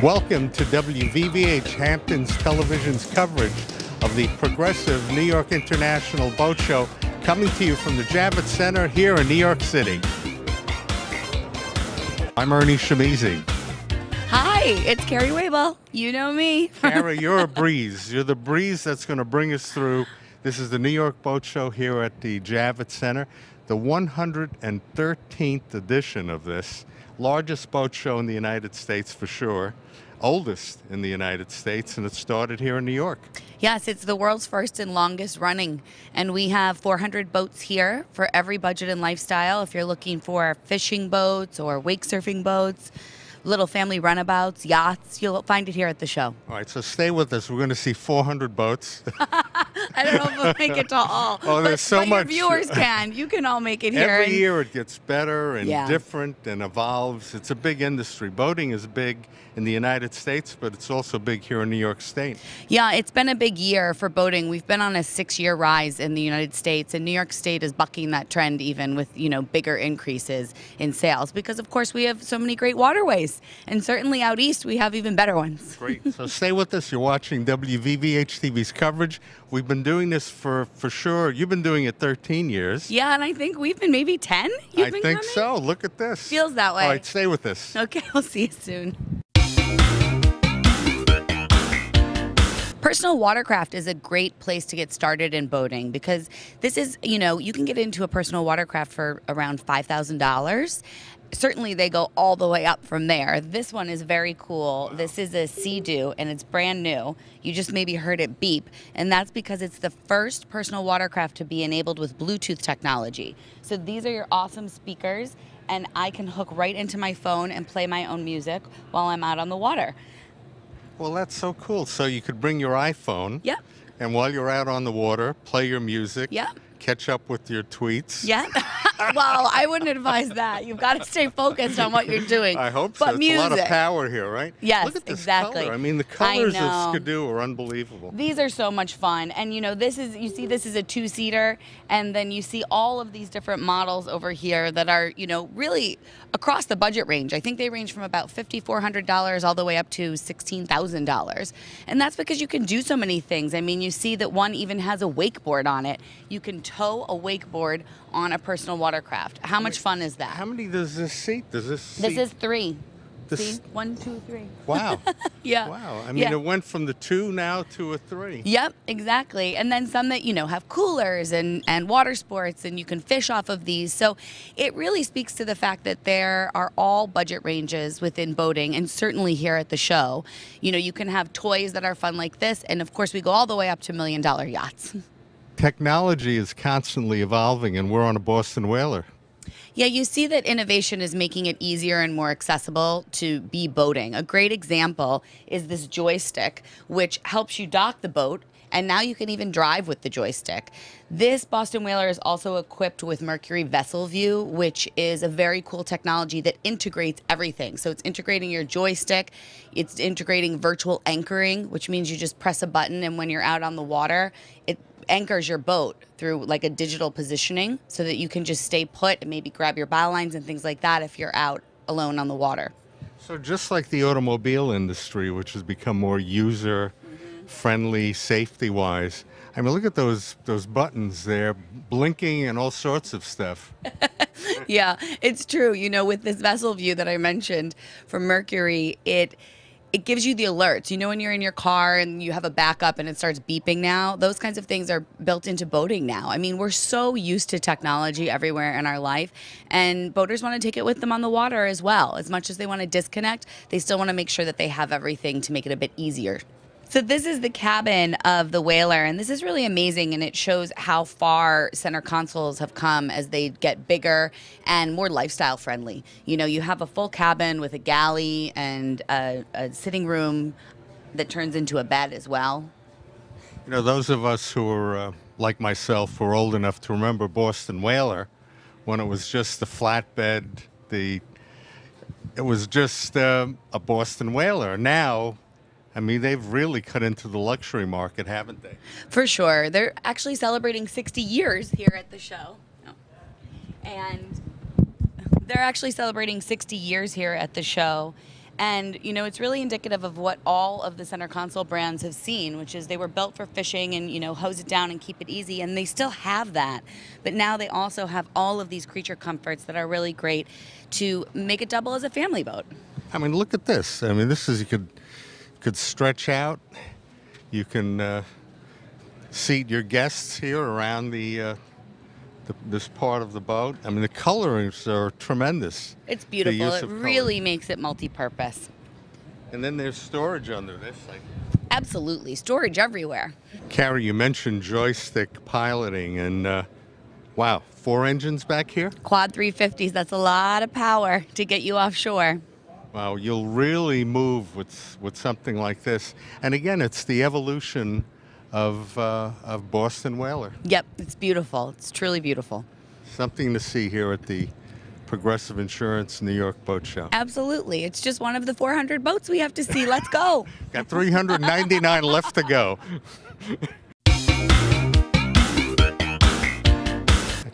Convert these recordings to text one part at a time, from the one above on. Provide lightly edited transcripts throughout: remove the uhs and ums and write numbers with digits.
Welcome to WVVH Hamptons Television's coverage of the progressive New York International Boat Show, coming to you from the Javits Center here in New York City. I'm Ernie Shimizi. Hi, it's Carrie Wabel. You know me. Carrie, you're a breeze. You're the breeze that's going to bring us through. This is the New York Boat Show here at the Javits Center, the 113th edition of this. Largest boat show in the United States for sure. Oldest in the United States, and it started here in New York. Yes, it's the world's first and longest running, and we have 400 boats here for every budget and lifestyle. If you're looking for fishing boats or wake surfing boats, little family runabouts, yachts, you'll find it here at the show. All right, so stay with us. We're going to see 400 boats. I don't know if we'll make it to all. Oh, there's so much. Your viewers can. You can all make it here. Every year it gets better and different and evolves. It's a big industry. Boating is big in the United States, but it's also big here in New York State. Yeah, it's been a big year for boating. We've been on a 6-year rise in the United States, and New York State is bucking that trend even with, bigger increases in sales because, of course, we have so many great waterways, and certainly out east we have even better ones. Great. So stay with us. You're watching WVVH-TV's coverage. We've been doing this for sure. You've been doing it 13 years. Yeah, and I think we've been maybe 10. I think so. Look at this. Feels that way. All right, stay with us. Okay, I'll see you soon. Personal watercraft is a great place to get started in boating because this is, you can get into a personal watercraft for around $5,000. Certainly they go all the way up from there. This one is very cool. Wow. This is a Sea-Doo and it's brand new. You just maybe heard it beep, and that's because it's the first personal watercraft to be enabled with Bluetooth technology. So these are your awesome speakers, and I can hook right into my phone and play my own music while I'm out on the water. Well, that's so cool. So you could bring your iPhone. Yep. And while you're out on the water, play your music. Yep. Catch up with your tweets. Yeah. Well, I wouldn't advise that. You've got to stay focused on what you're doing. I hope so. But It's a lot of power here, right? Yes, Look at this exactly. color. I mean, the colors of Skidoo are unbelievable. These are so much fun. And, this is a 2-seater, and then you see all of these different models over here that are, really across the budget range. I think they range from about $5,400 all the way up to $16,000. And that's because you can do so many things. I mean, you see that one even has a wakeboard on it. You can tow a wakeboard on a personal watercraft. How much fun is that? How many does this seat? This is 3. See? 1, 2, 3. Wow. Yeah. Wow. I mean, it went from the 2 now to a 3. Yep, exactly. And then some that, have coolers and water sports, and you can fish off of these. So it really speaks to the fact that there are all budget ranges within boating, and certainly here at the show. You can have toys that are fun like this, and of course we go all the way up to $1 million yachts. Technology is constantly evolving, and we're on a Boston whaler. Yeah, you see that innovation is making it easier and more accessible to be boating. A great example is this joystick, which helps you dock the boat, and now you can even drive with the joystick. This Boston whaler is also equipped with Mercury Vessel View, which is a very cool technology that integrates everything. So it's integrating your joystick, it's integrating virtual anchoring, which means you just press a button, and when you're out on the water, it anchors your boat through like a digital positioning so that you can just stay put and maybe grab your bow lines and things like that if you're out alone on the water. So just like the automobile industry, which has become more user-friendly, safety-wise, I mean, look at those buttons there, blinking and all sorts of stuff. Yeah, it's true. With this Vessel View that I mentioned from Mercury, it gives you the alerts. When you're in your car and you have a backup and it starts beeping now, those kinds of things are built into boating now. I mean, we're so used to technology everywhere in our life, and boaters want to take it with them on the water as well. As much as they want to disconnect, they still want to make sure that they have everything to make it a bit easier. So this is the cabin of the whaler, and this is really amazing, and it shows how far center consoles have come as they get bigger and more lifestyle friendly. You have a full cabin with a galley and a sitting room that turns into a bed as well. Those of us who are, like myself, were old enough to remember Boston whaler when it was just the flatbed, it was just a Boston whaler. Now, I mean, they've really cut into the luxury market, haven't they? For sure. They're actually celebrating 60 years here at the show. And they're actually celebrating 60 years here at the show. And, you know, it's really indicative of what all of the center console brands have seen, which is they were built for fishing and, you know, hose it down and keep it easy. And they still have that. But now they also have all of these creature comforts that are really great to make it double as a family boat. I mean, look at this. I mean, this is, you could stretch out. You can seat your guests here around this part of the boat. I mean, the colorings are tremendous. It's beautiful. It really makes it multi-purpose. And then there's storage under this. Absolutely. Storage everywhere. Carrie, you mentioned joystick piloting, and wow, 4 engines back here? Quad 350s. That's a lot of power to get you offshore. Wow, you'll really move with something like this. And again, it's the evolution of Boston Whaler. Yep, it's beautiful. It's truly beautiful. Something to see here at the Progressive Insurance New York Boat Show. Absolutely. It's just one of the 400 boats we have to see. Let's go. Got 399 left to go.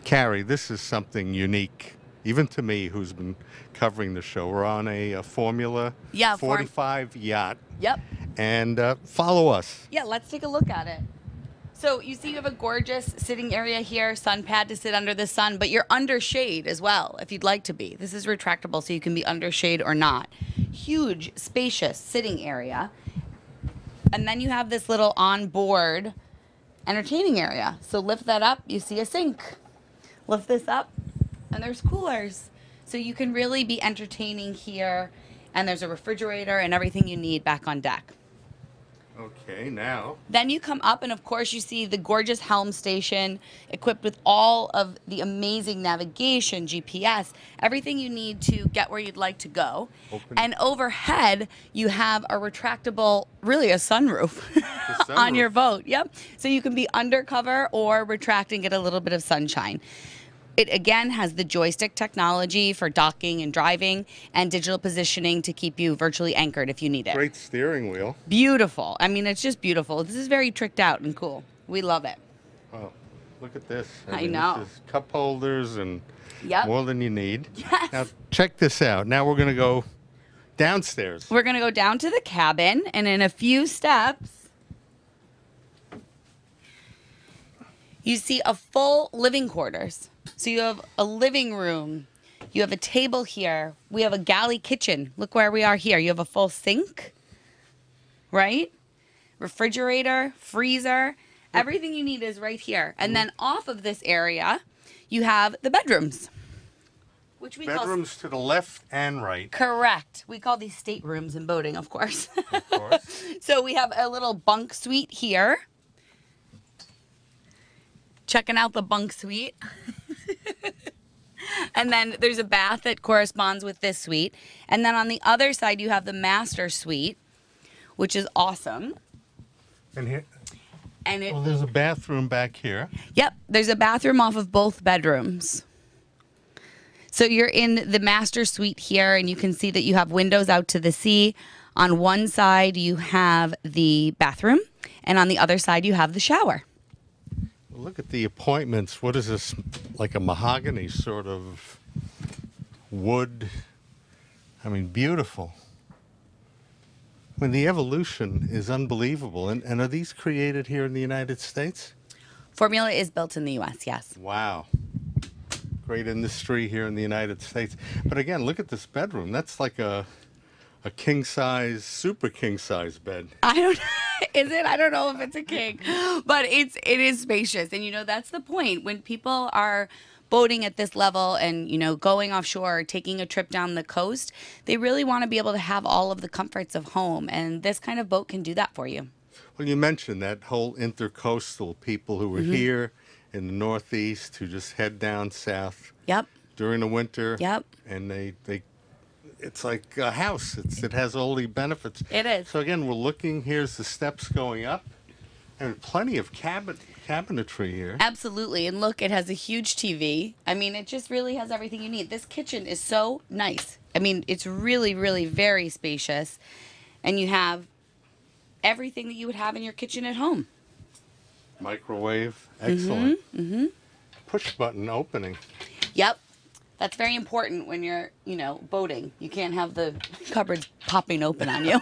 Carrie, this is something unique, even to me, who's been covering the show. We're on a Formula 45 yacht. Yep. And follow us. Yeah, let's take a look at it. So you see you have a gorgeous sitting area here, sun pad to sit under the sun, but you're under shade as well if you'd like to be. This is retractable so you can be under shade or not. Huge, spacious sitting area. And then you have this little onboard entertaining area. So lift that up, you see a sink. Lift this up, and there's coolers. So you can really be entertaining here, and there's a refrigerator and everything you need back on deck. Okay, now. Then you come up, and of course you see the gorgeous helm station equipped with all of the amazing navigation, GPS, everything you need to get where you'd like to go. Open. And overhead, you have a retractable, really a sunroof, on your boat. Yep. So you can be undercover or retract and get a little bit of sunshine. It again has the joystick technology for docking and driving and digital positioning to keep you virtually anchored if you need it. Great steering wheel. Beautiful. I mean, it's just beautiful. This is very tricked out and cool. We love it. Wow, look at this. I know. This is cup holders and Yep. more than you need. Yes. Now, check this out. Now we're going to go downstairs. We're going to go down to the cabin, and in a few steps, you see a full living quarters. So you have a living room, you have a table here, we have a galley kitchen. Look where we are here. You have a full sink, right? Refrigerator, freezer, everything you need is right here. And then off of this area, you have the bedrooms, which we Bedrooms to the left and right. Correct. We call these staterooms in boating, of course. Of course. So we have a little bunk suite here. Checking out the bunk suite. And then there's a bath that corresponds with this suite. And then on the other side, you have the master suite, which is awesome. And here, And it, well, there's a bathroom back here. Yep, there's a bathroom off of both bedrooms. So you're in the master suite here, and you can see that you have windows out to the sea. On one side, you have the bathroom, and on the other side, you have the shower. Look at the appointments. What is this? Like a mahogany sort of wood. I mean, beautiful. I mean, the evolution is unbelievable. And are these created here in the United States? Formula is built in the U.S., yes. Wow. Great industry here in the United States. But again, look at this bedroom. That's like a king size, super king size bed. I don't is it? I don't know if it's a king, but it is spacious. And, you know, that's the point. When people are boating at this level and, you know, going offshore, taking a trip down the coast, they really want to be able to have all of the comforts of home. And this kind of boat can do that for you. Well, you mentioned that whole intercoastal people who were here in the Northeast who just head down south. Yep. During the winter. Yep. And they it's like a house. It has all the benefits. It is. So again, we're looking. Here's the steps going up, and plenty of cabinetry here. Absolutely. And look, it has a huge TV. I mean, it just really has everything you need. This kitchen is so nice. I mean, it's really, really very spacious, and you have everything that you would have in your kitchen at home. Microwave, excellent. Push button opening. Yep. That's very important when you're, you know, boating. You can't have the cupboards popping open on you.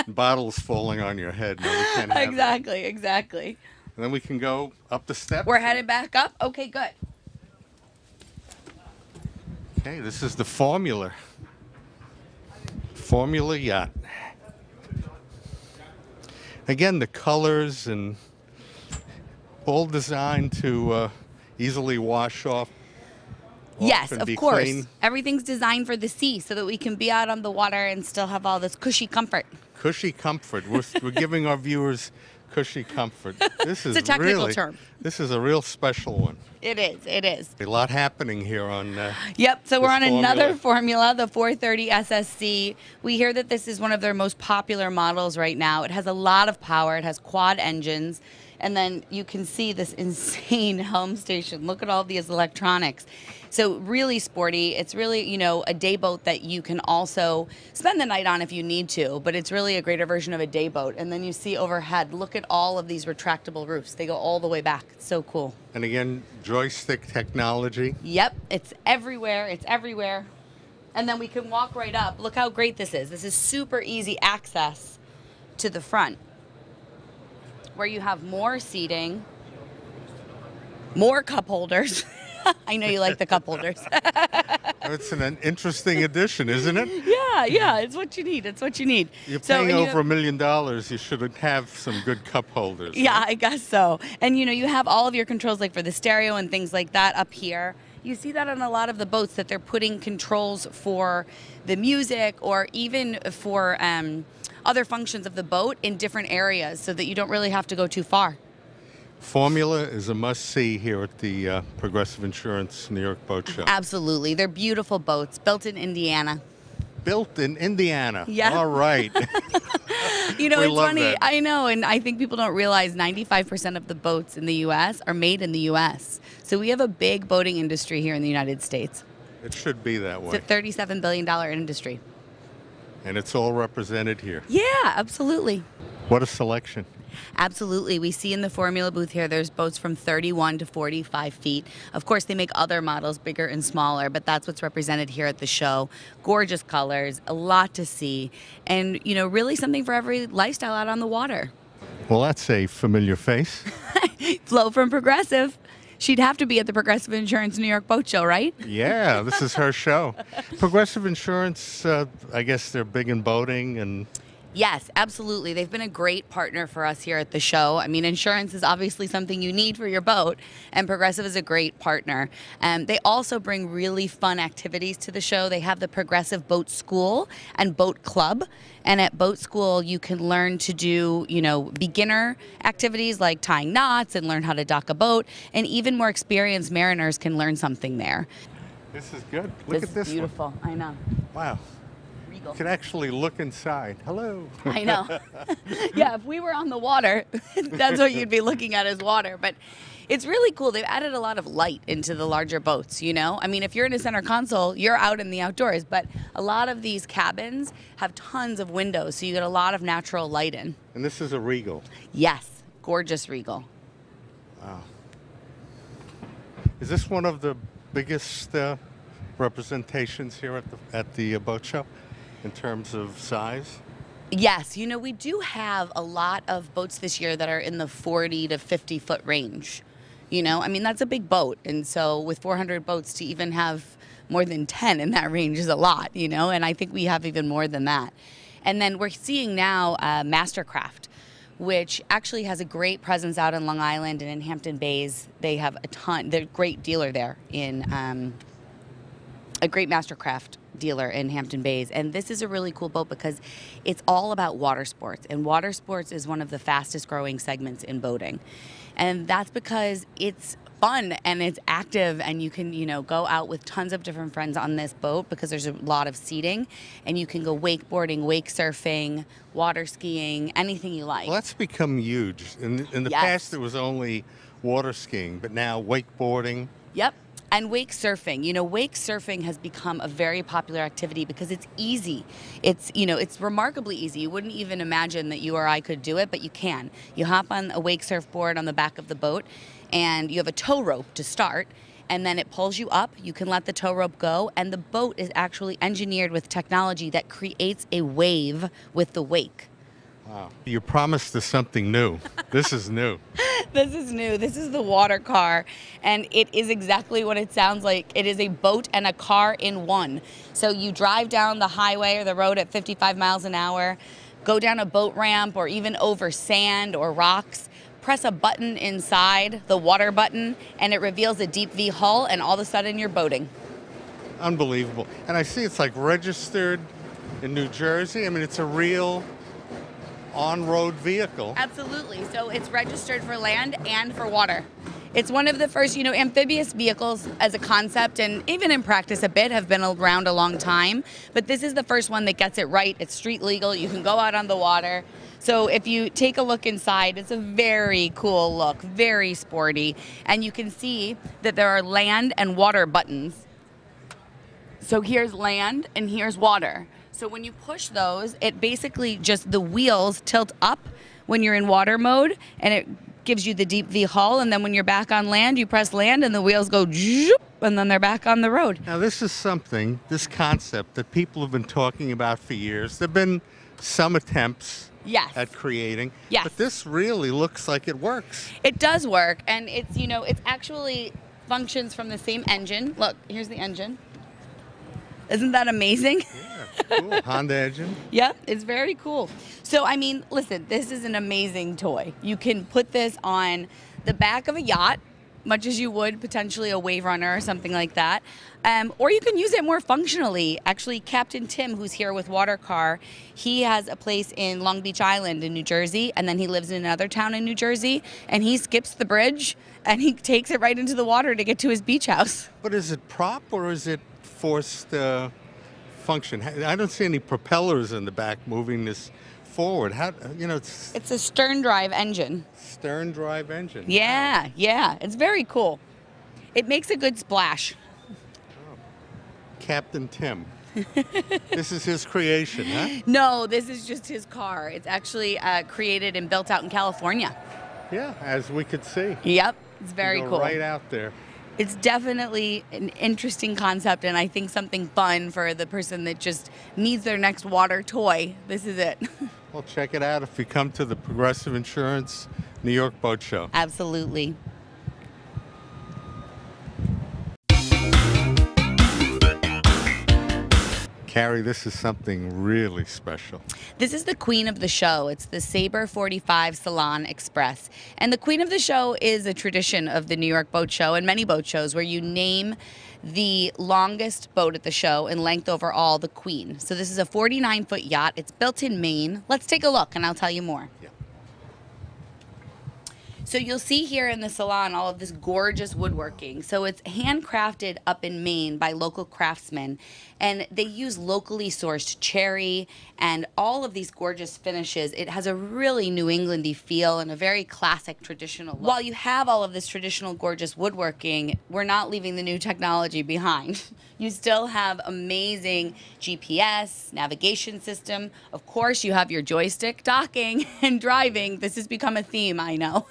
Bottles falling on your head. No, we can't have Exactly, exactly. that. And then we can go up the steps. We're headed back up? Okay, good. Okay, this is the Formula yacht. Again, the colors and all designed to easily wash off. Yes, and of be course. clean. Everything's designed for the sea so that we can be out on the water and still have all this cushy comfort. Cushy comfort. We're giving our viewers cushy comfort. This is It's a technical really, term. This is a real special one. It is, it is. A lot happening here on. Yep, so we're on this another Formula, the 430 SSC. We hear that this is one of their most popular models right now. It has a lot of power. It has quad engines. And then you can see this insane helm station. Look at all these electronics. So really sporty. It's really, you know, a day boat that you can also spend the night on if you need to, but it's really a greater version of a day boat. And then you see overhead, look at all of these retractable roofs. They go all the way back. It's so cool. And again, joystick technology. Yep, it's everywhere. It's everywhere. And then we can walk right up. Look how great this is. This is super easy access to the front, where you have more seating, more cup holders. I know you like the cup holders. It's an interesting addition, isn't it? Yeah, it's what you need. It's what you need. You're paying over $1 million. You should have some good cup holders. Yeah, right? I guess so. And you know, you have all of your controls like for the stereo and things like that up here. You see that on a lot of the boats that they're putting controls for the music or even for other functions of the boat in different areas so that you don't really have to go too far. Formula is a must-see here at the Progressive Insurance New York Boat Show. Absolutely. They're beautiful boats built in Indiana. Built in Indiana. Yeah. All right. You know, We it's love funny. that. I know, and I think people don't realize 95% of the boats in the U.S. are made in the U.S. So we have a big boating industry here in the United States. It should be that way. It's a $37 billion industry. And it's all represented here. Yeah, absolutely. What a selection. Absolutely. We see in the Formula booth here, there's boats from 31 to 45 feet. Of course, they make other models bigger and smaller, but that's what's represented here at the show. Gorgeous colors, a lot to see, and, you know, really something for every lifestyle out on the water. Well, that's a familiar face. Flo from Progressive. She'd have to be at the Progressive Insurance New York Boat Show, right? Yeah, this is her show. Progressive Insurance, I guess they're big in boating and... Yes, absolutely. They've been a great partner for us here at the show. I mean, insurance is obviously something you need for your boat, and Progressive is a great partner. They also bring really fun activities to the show. They have the Progressive Boat School and Boat Club, and at Boat School, you can learn to do, you know, beginner activities like tying knots and learn how to dock a boat, and even more experienced mariners can learn something there. This is good. Look at this beautiful. one. I know. Wow. You can actually look inside. Hello. I know. Yeah, if we were on the water, that's what you'd be looking at as water. But it's really cool. They've added a lot of light into the larger boats, you know? I mean, if you're in a center console, you're out in the outdoors. But a lot of these cabins have tons of windows, so you get a lot of natural light in. And this is a Regal. Yes, gorgeous Regal. Wow. Is this one of the biggest representations here at the boat show? In terms of size? Yes, you know, we do have a lot of boats this year that are in the 40 to 50 foot range. You know, I mean, that's a big boat. And so with 400 boats, to even have more than 10 in that range is a lot, you know, and I think we have even more than that. And then we're seeing now Mastercraft, which actually has a great presence out in Long Island and in Hampton Bays. They have a ton, they're a great dealer there in a great Mastercraft dealer in Hampton Bays. And this is a really cool boat because it's all about water sports. And water sports is one of the fastest growing segments in boating. And that's because it's fun and it's active, and you can, you know, go out with tons of different friends on this boat because there's a lot of seating, and you can go wakeboarding, wake surfing, water skiing, anything you like. Well, that's become huge. In the Yes. past, it was only water skiing, but now wakeboarding. Yep. And wake surfing. You know, wake surfing has become a very popular activity because it's easy. It's, you know, it's remarkably easy. You wouldn't even imagine that you or I could do it, but you can. You hop on a wake surfboard on the back of the boat, and you have a tow rope to start, and then it pulls you up. You can let the tow rope go, and the boat is actually engineered with technology that creates a wave with the wake. Wow. You promised us something new. This is new. This is new. This is the water car, and it is exactly what it sounds like. It is a boat and a car in one. So you drive down the highway or the road at 55 miles an hour, go down a boat ramp or even over sand or rocks, press a button inside, the water button, and it reveals a deep V hull, and all of a sudden you're boating. Unbelievable. And I see it's like registered in New Jersey. I mean, it's a real on-road vehicle. Absolutely. So it's registered for land and for water. It's one of the first, amphibious vehicles as a concept and even in practice a bit have been around a long time. But this is the first one that gets it right. It's street legal. You can go out on the water. So if you take a look inside, it's a very cool look, very sporty. And you can see that there are land and water buttons. So here's land and here's water. So when you push those, it basically just the wheels tilt up when you're in water mode, and it gives you the deep V hull. And then when you're back on land, you press land and the wheels go zoop, and then they're back on the road. Now this is something, this concept that people have been talking about for years. There have been some attempts at creating, but this really looks like it works. It does work, and it's actually functions from the same engine. Look, here's the engine. Isn't that amazing? Yeah, cool. Honda engine. Yep, it's very cool. So, I mean, listen, this is an amazing toy. You can put this on the back of a yacht, much as you would potentially a wave runner or something like that. Or you can use it more functionally. Actually, Captain Tim, who's here with Watercar, he has a place in Long Beach Island in New Jersey, and then he lives in another town in New Jersey, and he skips the bridge, and he takes it right into the water to get to his beach house. But is it prop or is it forced function? I don't see any propellers in the back moving this forward. It's a stern drive engine. Stern drive engine. Yeah, wow. Yeah, it's very cool. It makes a good splash. Oh. Captain Tim. This is his creation, huh? No, this is just his car. It's actually created and built out in California. Yeah, as we could see. Yep, it's very cool. Right out there. It's definitely an interesting concept, and I think something fun for the person that just needs their next water toy. This is it. Well, check it out if you come to the Progressive Insurance New York Boat Show. Absolutely. Carrie, this is something really special. This is the queen of the show. It's the Sabre 45 Salon Express. And the queen of the show is a tradition of the New York Boat Show and many boat shows where you name the longest boat at the show in length overall the queen. So this is a 49-foot yacht. It's built in Maine. Let's take a look and I'll tell you more. Yeah. So you'll see here in the salon all of this gorgeous woodworking. So it's handcrafted up in Maine by local craftsmen, and they use locally sourced cherry and all of these gorgeous finishes. It has a really New Englandy feel and a very classic traditional look. While you have all of this traditional gorgeous woodworking, we're not leaving the new technology behind. You still have amazing GPS, navigation system. Of course, you have your joystick, docking, and driving. This has become a theme, I know.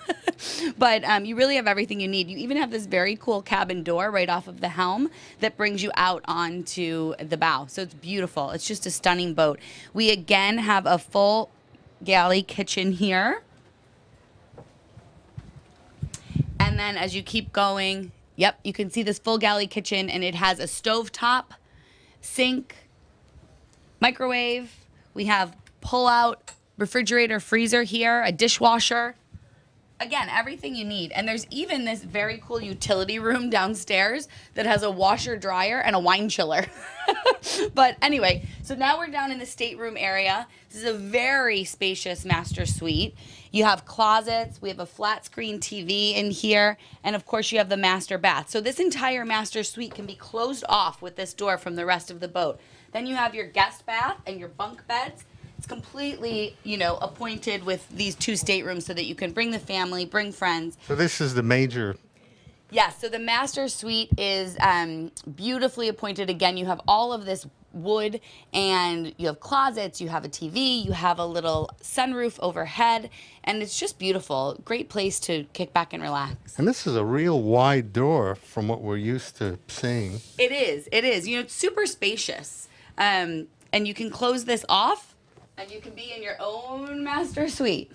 But you really have everything you need. You even have this very cool cabin door right off of the helm that brings you out onto the bow. So it's beautiful. It's just a stunning boat. We again have a full galley kitchen here. And then as you keep going, yep, you can see this full galley kitchen, and it has a stovetop, sink, microwave. We have pull-out refrigerator, freezer here, a dishwasher. Again, everything you need. And there's even this very cool utility room downstairs that has a washer dryer and a wine chiller. But anyway, so now we're down in the stateroom area. This is a very spacious master suite. You have closets. We have a flat screen TV in here. And of course you have the master bath. So this entire master suite can be closed off with this door from the rest of the boat. Then you have your guest bath and your bunk beds. It's completely, appointed with these two staterooms so that you can bring the family, bring friends. So this is the major. Yes, so the master suite is beautifully appointed. Again, you have all of this wood, and you have closets, you have a TV, you have a little sunroof overhead, and it's just beautiful. Great place to kick back and relax. And this is a real wide door from what we're used to seeing. It is. It is. You know, it's super spacious. And you can close this off, and you can be in your own master suite.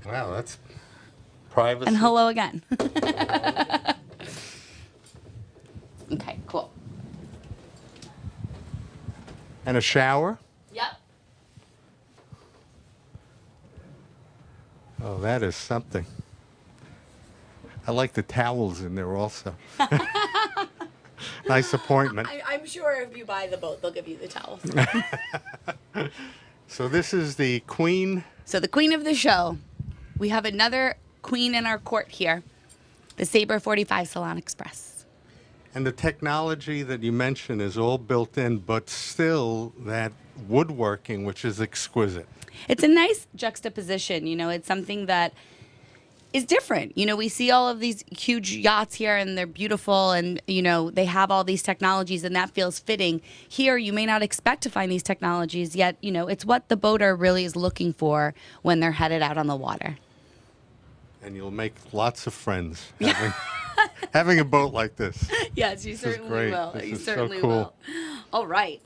Wow, that's privacy. And hello again. Okay, cool. And a shower. Yep. Oh, that is something. I like the towels in there also. Nice appointment. I'm sure if you buy the boat, they'll give you the towels. So this is the queen. So the queen of the show. We have another queen in our court here, the Sabre 45 Salon Express. And the technology that you mentioned is all built in, but still that woodworking, which is exquisite. It's a nice juxtaposition. You know, it's something that is different. You know, we see all of these huge yachts here and they're beautiful and, you know, they have all these technologies and that feels fitting. Here, you may not expect to find these technologies, yet, you know, it's what the boater really is looking for when they're headed out on the water. And you'll make lots of friends having a boat like this. Yes, you certainly will. This You is so certainly cool. will. All right.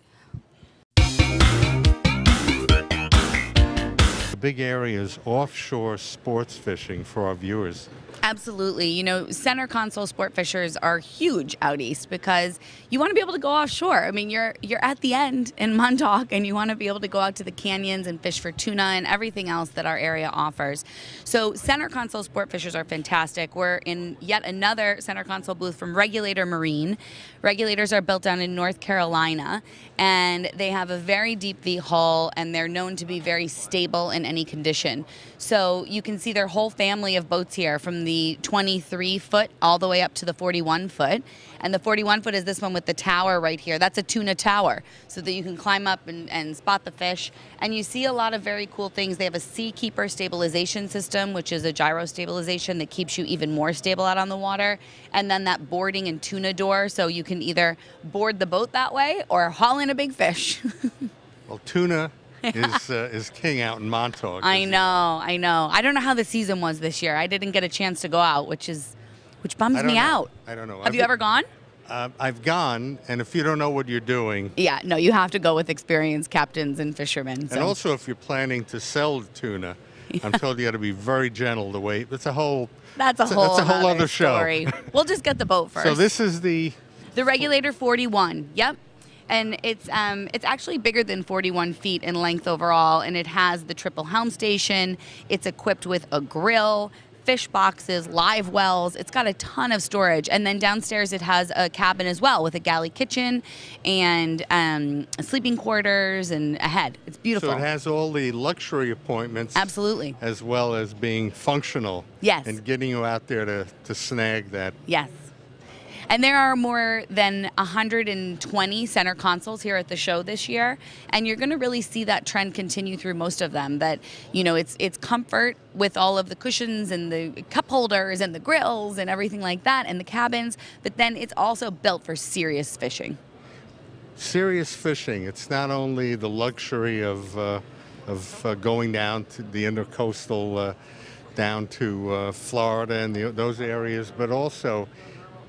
The big area is offshore sports fishing for our viewers. Absolutely. You know, center console sport fishers are huge out east because you want to be able to go offshore. I mean, you're at the end in Montauk and you want to be able to go out to the canyons and fish for tuna and everything else that our area offers. So center console sport fishers are fantastic. We're in yet another center console booth from Regulator Marine. Regulators are built down in North Carolina and they have a very deep V hull and they're known to be very stable in any condition. So you can see their whole family of boats here from the 23 foot all the way up to the 41 foot. And the 41 foot is this one with the tower right here. That's a tuna tower so that you can climb up and spot the fish. And you see a lot of very cool things. They have a Seakeeper stabilization system, which is a gyro stabilization that keeps you even more stable out on the water. And then that boarding and tuna door, so you can either board the boat that way or haul in a big fish. Well, tuna is king out in Montauk. I know. I don't know how the season was this year. I didn't get a chance to go out, which bums me out. I don't know. Have you ever gone? I've gone, and if you don't know what you're doing. Yeah, no, you have to go with experienced captains and fishermen. So. And also, if you're planning to sell tuna, I'm told you got to be very gentle to wait. That's a whole other show. Story. We'll just get the boat first. So this is the Regulator 41. Yep. And it's actually bigger than 41 feet in length overall, and it has the triple helm station. It's equipped with a grill, fish boxes, live wells. It's got a ton of storage. And then downstairs it has a cabin as well with a galley kitchen and sleeping quarters and a head. It's beautiful. So it has all the luxury appointments. Absolutely. As well as being functional. Yes. And getting you out there to snag that. Yes. And there are more than 120 center consoles here at the show this year, and you're going to really see that trend continue through most of them. That, you know, it's comfort with all of the cushions and the cup holders and the grills and everything like that, and the cabins. But then it's also built for serious fishing. Serious fishing. It's not only the luxury of going down to the intercoastal, down to Florida and those areas, but also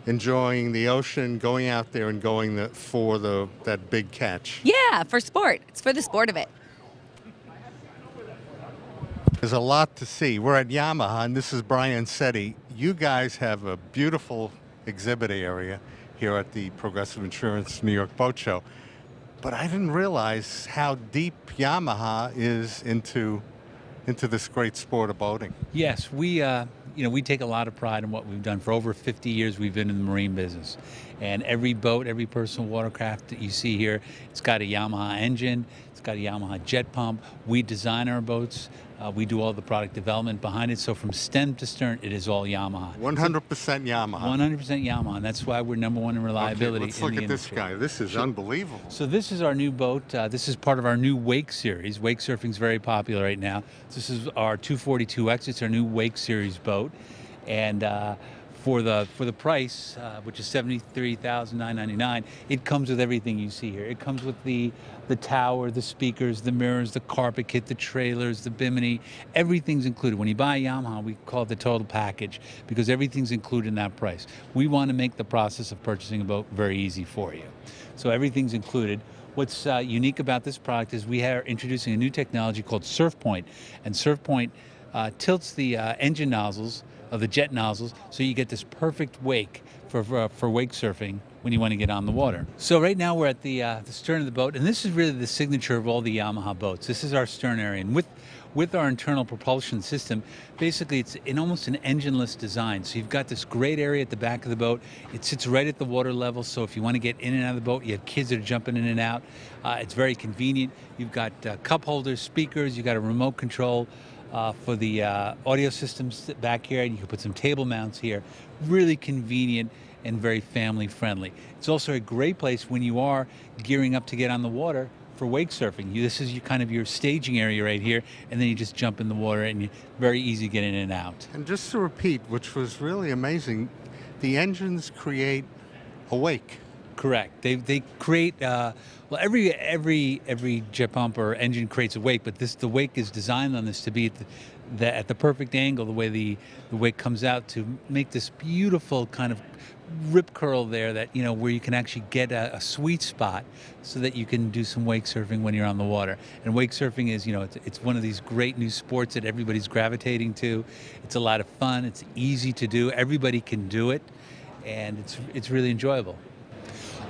enjoying the ocean, going out there and going for that big catch. Yeah, for sport. It's for the sport of it. There's a lot to see. We're at Yamaha, and this is Brian Setti. You guys have a beautiful exhibit area here at the Progressive Insurance New York Boat Show. But I didn't realize how deep Yamaha is into this great sport of boating. Yes, we take a lot of pride in what we've done. For over 50 years, we've been in the marine business. And every boat, every personal watercraft that you see here, it's got a Yamaha engine, it's got a Yamaha jet pump. We design our boats. We do all the product development behind it. So from stem to stern, it is all Yamaha. 100% Yamaha. 100% Yamaha, and that's why we're #1 in reliability. Okay, let's look at this guy. This is unbelievable. So this is our new boat. This is part of our new wake series. Wake surfing is very popular right now. This is our 242X. It's our new wake series boat. And For the price, which is $73,999, it comes with everything you see here. It comes with the tower, the speakers, the mirrors, the carpet kit, the trailers, the bimini. Everything's included. When you buy a Yamaha, we call it the total package because everything's included in that price. We want to make the process of purchasing a boat very easy for you. So everything's included. What's unique about this product is we are introducing a new technology called Surf Point, and Surf Point tilts the engine nozzles of the jet nozzles, so you get this perfect wake for wake surfing when you want to get on the water. So right now we're at the stern of the boat, and this is really the signature of all the Yamaha boats. This is our stern area, and with our internal propulsion system, basically it's in almost an engineless design. So you've got this great area at the back of the boat. It sits right at the water level, so if you want to get in and out of the boat, you have kids that are jumping in and out. It's very convenient. You've got cup holders, speakers, you've got a remote control for the audio systems back here, and you can put some table mounts here. Really convenient and very family friendly. It's also a great place when you are gearing up to get on the water for wake surfing. This is your staging area right here, and then you just jump in the water, and very easy to get in and out. And just to repeat, which was really amazing, the engines create a wake. Correct. They create well, every jet pump or engine creates a wake, but the wake is designed on this to be at the perfect angle, the way the wake comes out, to make this beautiful kind of rip curl there that where you can actually get a sweet spot so that you can do some wake surfing when you're on the water. And wake surfing is it's one of these great new sports that everybody's gravitating to. It's a lot of fun. It's easy to do. Everybody can do it, and it's really enjoyable.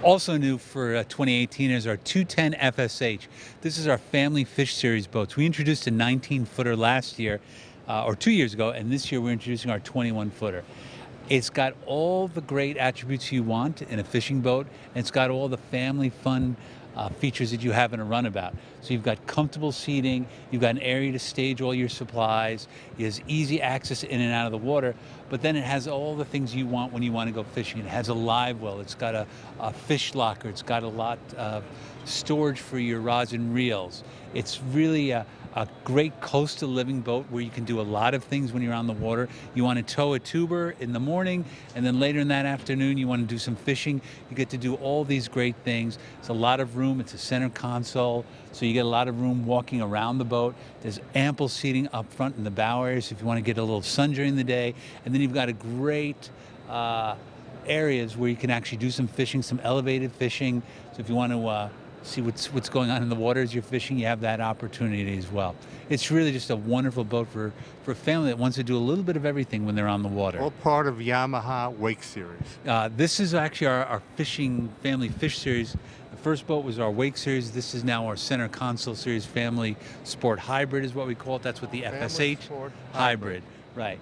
Also new for 2018 is our 210 FSH. This is our family fish series boats. We introduced a 19-footer last year, or 2 years ago, and this year we're introducing our 21-footer. It's got all the great attributes you want in a fishing boat, and it's got all the family fun features that you have in a runabout. So you've got comfortable seating, you've got an area to stage all your supplies, it has easy access in and out of the water, but then it has all the things you want when you want to go fishing. It has a live well, it's got a fish locker, it's got a lot of storage for your rods and reels. It's really a great coastal living boat where you can do a lot of things when you're on the water. You want to tow a tuber in the morning, and then later in that afternoon you want to do some fishing. You get to do all these great things. It's a lot of room. It's a center console, so you get a lot of room walking around the boat. There's ample seating up front in the bow areas if you want to get a little sun during the day. And then you've got a great areas where you can actually do some fishing, some elevated fishing. So if you want to see what's going on in the water as you're fishing, you have that opportunity as well. It's really just a wonderful boat for a family that wants to do a little bit of everything when they're on the water. All part of Yamaha Wake Series. This is actually our fishing family fish series. The first boat was our Wake series. This is now our center console series, family sport hybrid is what we call it. That's what the Family FSH Sport hybrid, right.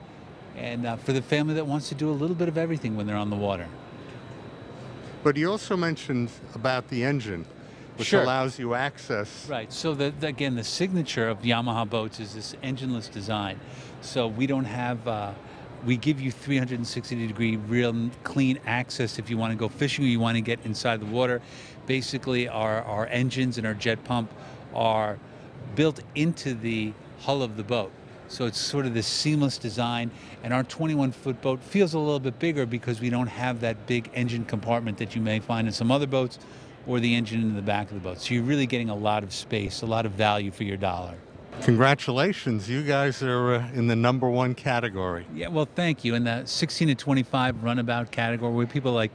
And for the family that wants to do a little bit of everything when they're on the water. But you also mentioned about the engine, which Sure. allows you access. Right. So again, the signature of Yamaha boats is this engineless design. So we don't have. We give you 360-degree real clean access if you want to go fishing or you want to get inside the water. Basically, our engines and our jet pump are built into the hull of the boat. So it's sort of this seamless design, and our 21-foot boat feels a little bit bigger because we don't have that big engine compartment that you may find in some other boats, or the engine in the back of the boat. So you're really getting a lot of space, a lot of value for your dollar. Congratulations, you guys are in the #1 category. Yeah, well, thank you. In the 16 to 25 runabout category, where people like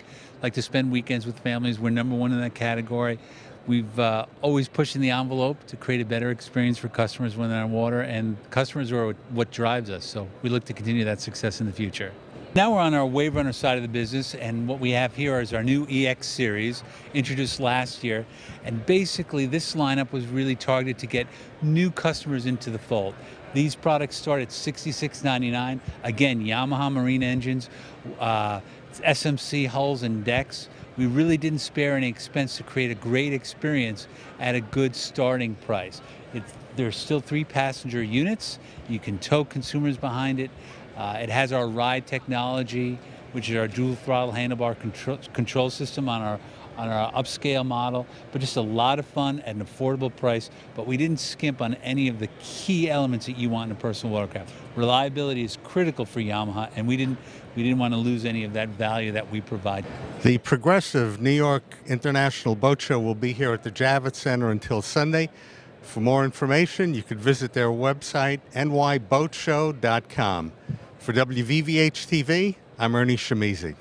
to spend weekends with families, we're #1 in that category. We've always pushing the envelope to create a better experience for customers when they're on water, and customers are what drives us. So we look to continue that success in the future. Now we're on our Wave Runner side of the business, and what we have here is our new EX series, introduced last year. And basically this lineup was really targeted to get new customers into the fold. These products start at $66.99. Again, Yamaha Marine engines, SMC hulls and decks. We really didn't spare any expense to create a great experience at a good starting price. There's still 3-passenger units. You can tow consumers behind it. It has our ride technology, which is our dual throttle handlebar control system on our upscale model, but just a lot of fun at an affordable price. But we didn't skimp on any of the key elements that you want in a personal watercraft. Reliability is critical for Yamaha, and we didn't want to lose any of that value that we provide. The Progressive New York International Boat Show will be here at the Javits Center until Sunday. For more information, you could visit their website, nyboatshow.com. For WVVH-TV, I'm Ernie Shimizi.